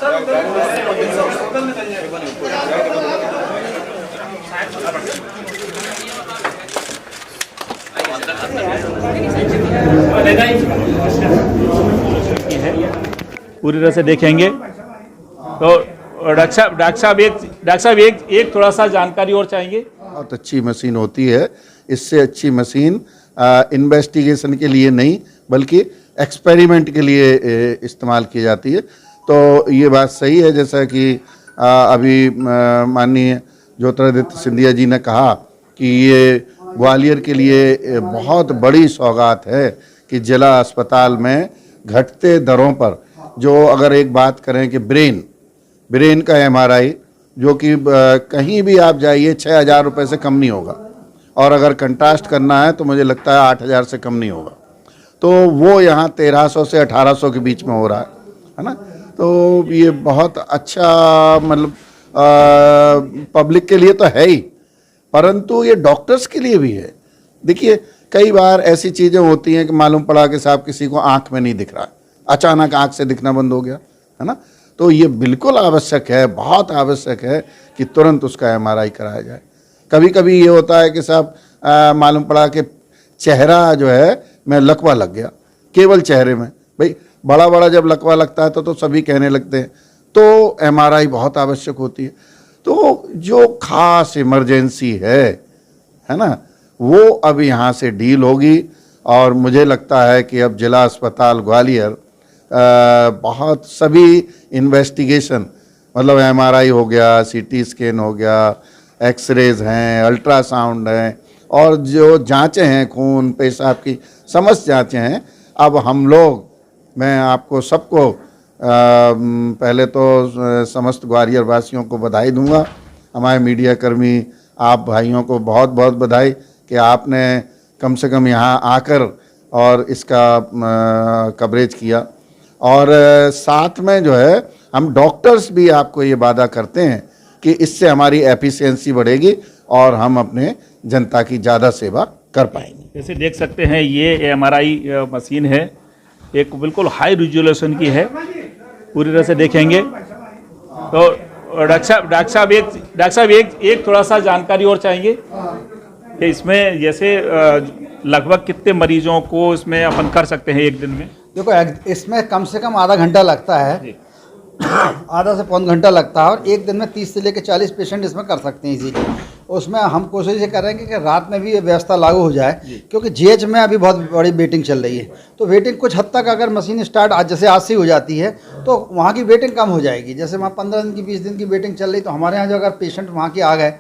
पूरी तरह से देखेंगे तो डॉक्टर साहब एक थोड़ा सा जानकारी और चाहेंगे। बहुत अच्छी मशीन होती है। इससे अच्छी मशीन इन्वेस्टिगेशन के लिए नहीं बल्कि एक्सपेरिमेंट के लिए इस्तेमाल की जाती है। तो ये बात सही है, जैसा कि अभी माननीय ज्योतिरादित्य सिंधिया जी ने कहा कि ये ग्वालियर के लिए बहुत बड़ी सौगात है कि जिला अस्पताल में घटते दरों पर, जो अगर एक बात करें कि ब्रेन का एमआरआई जो कि कहीं भी आप जाइए 6,000 रुपये से कम नहीं होगा, और अगर कंट्रास्ट करना है तो मुझे लगता है 8,000 से कम नहीं होगा। तो वो यहाँ 1,300 से 1,800 के बीच में हो रहा है ना। तो ये बहुत अच्छा, मतलब पब्लिक के लिए तो है ही, परंतु ये डॉक्टर्स के लिए भी है। देखिए कई बार ऐसी चीज़ें होती हैं कि मालूम पड़ा कि साहब किसी को आँख में नहीं दिख रहा है, अचानक आँख से दिखना बंद हो गया, है ना। तो ये बिल्कुल आवश्यक है, बहुत आवश्यक है कि तुरंत उसका एमआरआई कराया जाए। कभी कभी ये होता है कि साहब मालूम पड़ा कि चेहरा जो है में लकवा लग गया, केवल चेहरे में। भाई बड़ा बड़ा जब लकवा लगता है तो सभी कहने लगते हैं, तो एमआरआई बहुत आवश्यक होती है। तो जो खास इमरजेंसी है ना, वो अब यहाँ से डील होगी। और मुझे लगता है कि अब जिला अस्पताल ग्वालियर बहुत सभी इन्वेस्टिगेशन, मतलब एमआरआई हो गया, सीटी स्कैन हो गया, एक्सरेज हैं, अल्ट्रासाउंड हैं, और जो जांचें हैं खून पेशाब की समस्त जांचें हैं। अब हम लोग, मैं आपको सबको पहले तो समस्त ग्वालियर वासियों को बधाई दूंगा, हमारे मीडिया कर्मी आप भाइयों को बहुत बहुत बधाई कि आपने कम से कम यहाँ आकर और इसका कवरेज किया। और साथ में जो है हम डॉक्टर्स भी आपको ये वादा करते हैं कि इससे हमारी एफिशिएंसी बढ़ेगी और हम अपने जनता की ज़्यादा सेवा कर पाएंगे। जैसे देख सकते हैं ये एमआरआई मशीन है, एक बिल्कुल हाई रिजोल्यूशन की है। पूरी तरह से देखेंगे तो डॉक्टर साहब एक थोड़ा सा जानकारी और चाहेंगे कि इसमें जैसे लगभग कितने मरीजों को इसमें अपन कर सकते हैं एक दिन में। देखो इसमें कम से कम आधा घंटा लगता है, आधा से पौन घंटा लगता है, और एक दिन में 30 से लेकर 40 पेशेंट इसमें कर सकते हैं इजीली। उसमें हम कोशिश ये करेंगे कि रात में भी ये व्यवस्था लागू हो जाए, क्योंकि जीएच में अभी बहुत बड़ी वेटिंग चल रही है। तो वेटिंग कुछ हद तक अगर मशीन स्टार्ट जैसे आज से हो जाती है तो वहाँ की वेटिंग कम हो जाएगी। जैसे वहाँ 15 दिन की 20 दिन की वेटिंग चल रही, तो हमारे यहाँ जो अगर पेशेंट वहाँ के आ गए,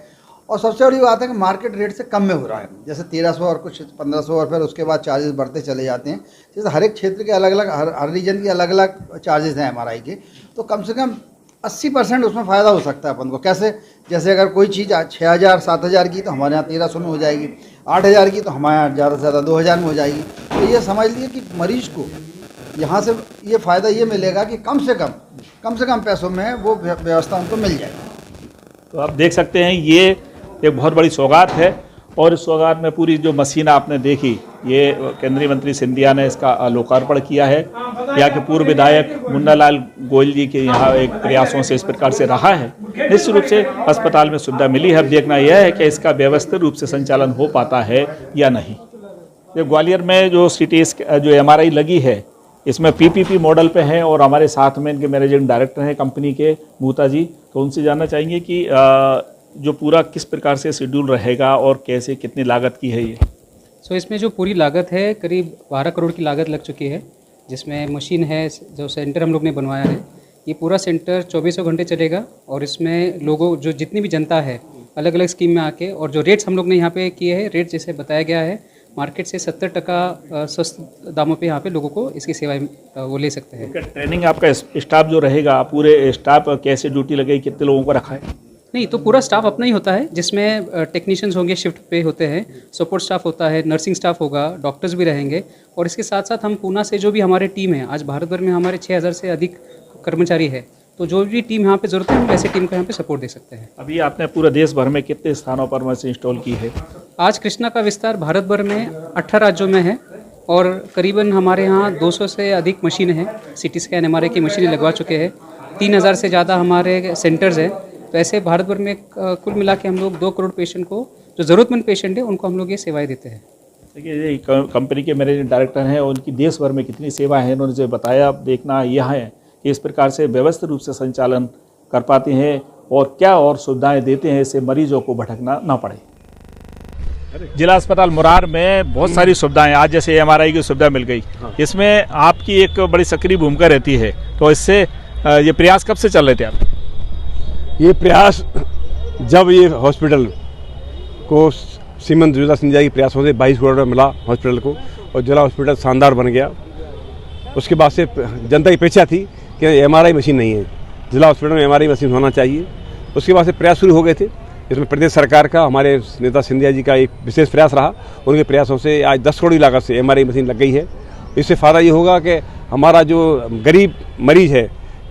और सबसे बड़ी बात है कि मार्केट रेट से कम में हो रहा है, जैसे 1300 और कुछ 1500, और फिर उसके बाद चार्जेस बढ़ते चले जाते हैं। जैसे हर एक क्षेत्र के अलग अलग, हर रीजन के अलग अलग चार्जेस हैं एमआरआई के। तो कम से कम 80% उसमें फ़ायदा हो सकता है अपन को। कैसे, जैसे अगर कोई चीज़ 6,000 7,000 की तो हमारे यहाँ 1300 में हो जाएगी, 8,000 की तो हमारे यहाँ ज़्यादा से ज़्यादा 2,000 में हो जाएगी। तो ये समझ लीजिए कि मरीज़ को यहाँ से ये फ़ायदा ये मिलेगा कि कम से कम पैसों में वो व्यवस्था उनको मिल जाएगी। तो आप देख सकते हैं ये एक बहुत बड़ी सौगात है, और इस सौगात में पूरी जो मशीन आपने देखी, ये केंद्रीय मंत्री सिंधिया ने इसका लोकार्पण किया है। यहाँ के पूर्व विधायक मुन्ना लाल गोयल जी के यहाँ एक प्रयासों से इस प्रकार से रहा है। निश्चित रूप से अस्पताल में सुविधा मिली है। अब देखना यह है कि इसका व्यवस्थित रूप से संचालन हो पाता है या नहीं। ये ग्वालियर में जो जो एमआरआई लगी है, इसमें पीपीपी मॉडल पे हैं, और हमारे साथ में इनके मैनेजिंग डायरेक्टर हैं कंपनी के, मूता जी। तो उनसे जानना चाहेंगे कि जो पूरा किस प्रकार से शेड्यूल रहेगा और कैसे, कितनी लागत की है ये। इसमें जो पूरी लागत है करीब 12 करोड़ की लागत लग चुकी है, जिसमें मशीन है, जो सेंटर हम लोग ने बनवाया है, ये पूरा सेंटर 24 घंटे चलेगा। और इसमें लोगों, जो जितनी भी जनता है, अलग अलग स्कीम में आके, और जो रेट्स हम लोग ने यहाँ पे किए हैं, रेट जैसे बताया गया है, मार्केट से 70% सस्ते दामों पे यहाँ पे लोगों को इसकी सेवाएं वो ले सकते हैं। ट्रेनिंग आपका स्टाफ जो रहेगा, पूरे स्टाफ कैसे ड्यूटी लगेगी, कितने लोगों को रखा है? नहीं, तो पूरा स्टाफ अपना ही होता है, जिसमें टेक्नीशियंस होंगे, शिफ्ट पे होते हैं, सपोर्ट स्टाफ होता है, नर्सिंग स्टाफ होगा, डॉक्टर्स भी रहेंगे। और इसके साथ साथ हम पूना से जो भी हमारे टीम है, आज भारत भर में हमारे 6,000 से अधिक कर्मचारी है, तो जो भी टीम यहाँ पे ज़रूरत है, हम ऐसे टीम को यहाँ पे सपोर्ट दे सकते हैं। अभी आपने पूरे देश भर में कितने स्थानों पर मशीन इंस्टॉल की है? आज कृष्णा का विस्तार भारत भर में 18 राज्यों में है, और करीबन हमारे यहाँ 200 से अधिक मशीन हैं। सिटी स्कैन एमआरआई की मशीनें लगवा चुके हैं। 3000 से ज़्यादा हमारे सेंटर्स हैं। तो ऐसे भारत भर में कुल मिला के हम लोग 2 करोड़ पेशेंट को, जो ज़रूरतमंद पेशेंट है, उनको हम लोग ये सेवाएं देते हैं। देखिए, ये कंपनी के मैनेजिंग डायरेक्टर हैं, उनकी देश भर में कितनी सेवाएं हैं उन्होंने जो बताया। देखना यह है कि इस प्रकार से व्यवस्थित रूप से संचालन कर पाते हैं और क्या और सुविधाएं देते हैं, इससे मरीजों को भटकना ना पड़े। जिला अस्पताल मुरार में बहुत सारी सुविधाएं, आज जैसे MRI की सुविधा मिल गई, इसमें आपकी एक बड़ी सक्रिय भूमिका रहती है। तो इससे ये प्रयास कब से चल रहे थे आप? ये प्रयास जब ये हॉस्पिटल को श्रीमंत ज्योतिरादित्य सिंधिया के प्रयासों से 22 करोड़ मिला हॉस्पिटल को, और जिला हॉस्पिटल शानदार बन गया। उसके बाद से जनता की अपेक्षा थी कि MRI मशीन नहीं है, जिला हॉस्पिटल में MRI मशीन होना चाहिए। उसके बाद से प्रयास शुरू हो गए थे। इसमें प्रदेश सरकार का, हमारे नेता सिंधिया जी का एक विशेष प्रयास रहा। उनके प्रयासों से आज 10 करोड़ की लागत से MRI मशीन लग गई है। इससे फ़ायदा ये होगा कि हमारा जो गरीब मरीज़ है,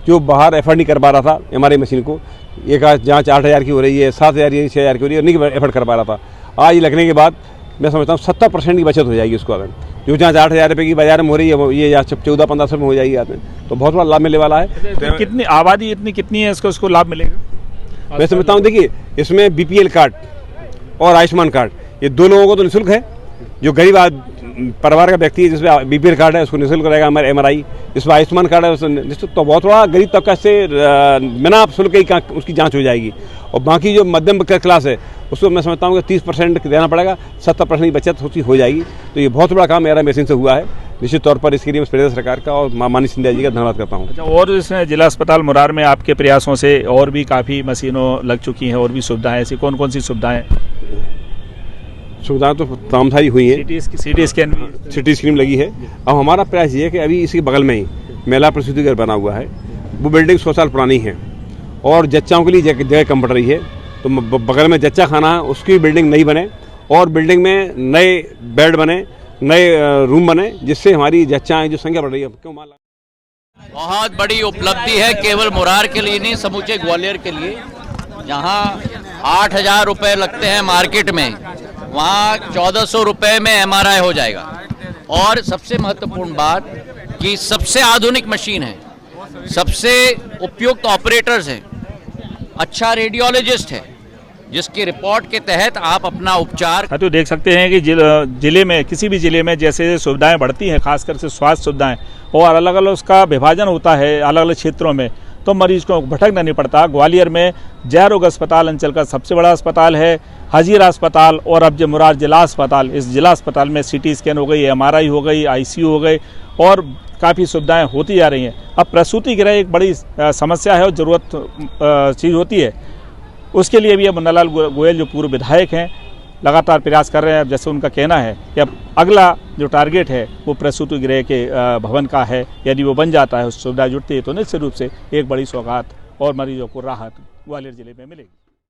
जो बाहर एफर्ट नहीं कर पा रहा था MRI मशीन को, एक जाँच 8000 की हो रही है, 7000 की, 6000 की हो रही है, नहीं एफर्ट कर पा रहा था। आज लगने के बाद मैं समझता हूँ 70% की बचत हो जाएगी उसको। अगर जो जाँच 8000 रुपये की बाजार में हो रही है, ये 14-1500 में हो जाएगी आदमी, तो बहुत बड़ा लाभ मिलने वाला है। तो कितनी आबादी इतनी कितनी है इसको लाभ मिलेगा? मैं समझता हूँ, देखिए, इसमें BPL कार्ड और आयुष्मान कार्ड, ये 2 लोगों को तो निःशुल्क है। जो गरीब परिवार का व्यक्ति है, जिसमें BPL कार्ड है, उसको निःशुल्क रहेगा हमारे MRI। जिसमें आयुष्मान कार्ड है, उसको निःशुल्क, तो बहुत बड़ा गरीब तबका से बिना शुल्क ही उसकी जांच हो जाएगी। और बाकी जो मध्यम क्लास है, उसको मैं समझता हूँ कि 30% देना पड़ेगा, 70% की बचत हो जाएगी। तो ये बहुत बड़ा काम मेरा मशीन से हुआ है। निश्चित तौर पर इसके लिए मैं प्रदेश सरकार का और माननीय सिंधिया जी का धन्यवाद करता हूँ। अच्छा, और इसमें जिला अस्पताल मुरार में आपके प्रयासों से और भी काफ़ी मशीनों लग चुकी हैं, और भी सुविधाएं, ऐसी कौन कौन सी सुविधाएं? सुविधाएं तो तमाम सारी हुई हैं। CT स्कैन लगी है। अब हमारा प्रयास ये है कि अभी इसके बगल में ही महिला प्रसूति घर बना हुआ है। वो बिल्डिंग 100 साल पुरानी है और जच्चाओं के लिए जगह कम पड़ रही है। तो बगल में जच्चा खाना है, उसकी बिल्डिंग नहीं बने और बिल्डिंग में नए बेड बने, नए रूम बने, जिससे हमारी जच्चाएँ जो संख्या बढ़ रही है। क्यों मान बहुत बड़ी उपलब्धि है, केवल मुरार के लिए नहीं, समूचे ग्वालियर के लिए। जहाँ 8000 रुपये लगते हैं मार्केट में, वहाँ 1400 रुपये में MRI हो जाएगा। और सबसे महत्वपूर्ण बात कि सबसे आधुनिक मशीन है, सबसे उपयुक्त ऑपरेटर्स हैं, अच्छा रेडियोलॉजिस्ट है, जिसकी रिपोर्ट के तहत आप अपना उपचार। तो देख सकते हैं कि जिले में, किसी भी जिले में जैसे सुविधाएं बढ़ती हैं, खासकर से स्वास्थ्य सुविधाएं, और अलग अलग उसका विभाजन होता है अलग अलग क्षेत्रों में, तो मरीज को भटकना नहीं पड़ता। ग्वालियर में जय रोग अस्पताल अंचल का सबसे बड़ा अस्पताल है, हजीरा अस्पताल, और अब जो मुरार जिला अस्पताल, इस जिला अस्पताल में CT स्कैन हो गई, MRI हो गई, ICU हो गई, और काफ़ी सुविधाएं होती जा रही हैं। अब प्रसूति गृह एक बड़ी समस्या है और ज़रूरत चीज़ होती है, उसके लिए भी अब मुन्नालाल गोयल जो पूर्व विधायक हैं लगातार प्रयास कर रहे हैं। अब जैसे उनका कहना है कि अब अगला जो टारगेट है वो प्रसूति गृह के भवन का है। यदि वो बन जाता है, उस सुविधा जुड़ती है, तो निश्चित रूप से एक बड़ी सौगात और मरीजों को राहत ग्वालियर जिले में मिलेगी।